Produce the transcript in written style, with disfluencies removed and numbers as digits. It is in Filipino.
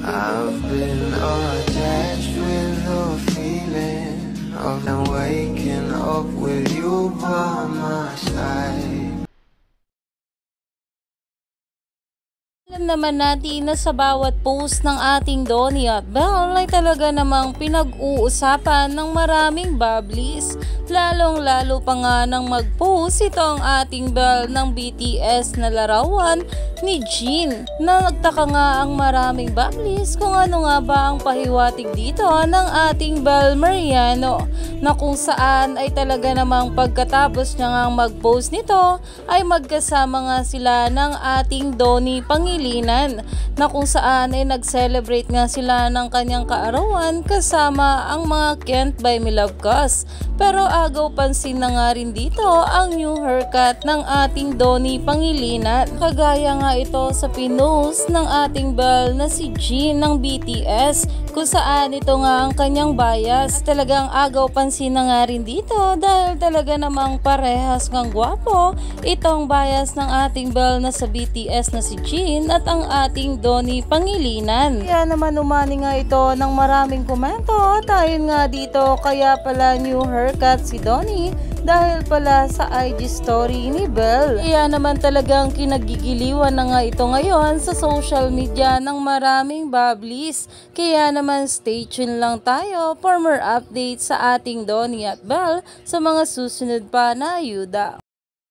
I've been attached with the feeling of them waking up with you by my side. Alam naman natin na sa bawat post ng ating Donnie at Belle ay talaga namang pinag-uusapan ng maraming bablis. Lalong-lalo pa nga nang mag-post ito ang ating Belle ng BTS na larawan ni Jin. Na nagtaka nga ang maraming bablis kung ano nga ba ang pahiwatig dito ng ating Belle Mariano, na kung saan ay talaga namang pagkatapos niya nga mag-post nito ay magkasama nga sila ng ating Donnie Pangilinan, na kung saan ay nag-celebrate nga sila ng kanyang kaarawan kasama ang mga Can't Buy Me Love Cause. Pero agaw pansin na nga rin dito ang new haircut ng ating Donnie Pangilinan. Kagaya nga ito sa pinost ng ating Belle na si Jin ng BTS, kung saan ito nga ang kanyang bias. Talagang agaw pansin na nga rin dito dahil talaga namang parehas ngang gwapo itong bias ng ating Belle na sa BTS na si Jin at ang ating Donnie Pangilinan. Kaya naman umani nga ito ng maraming komento dahil nga dito kaya pala new haircut si Donnie dahil pala sa IG story ni Belle. Kaya naman talagang kinagigiliwan na nga ito ngayon sa social media ng maraming bablis. Kaya naman stay tuned lang tayo for more updates sa ating Donnie at Belle sa mga susunod pa na ayuda.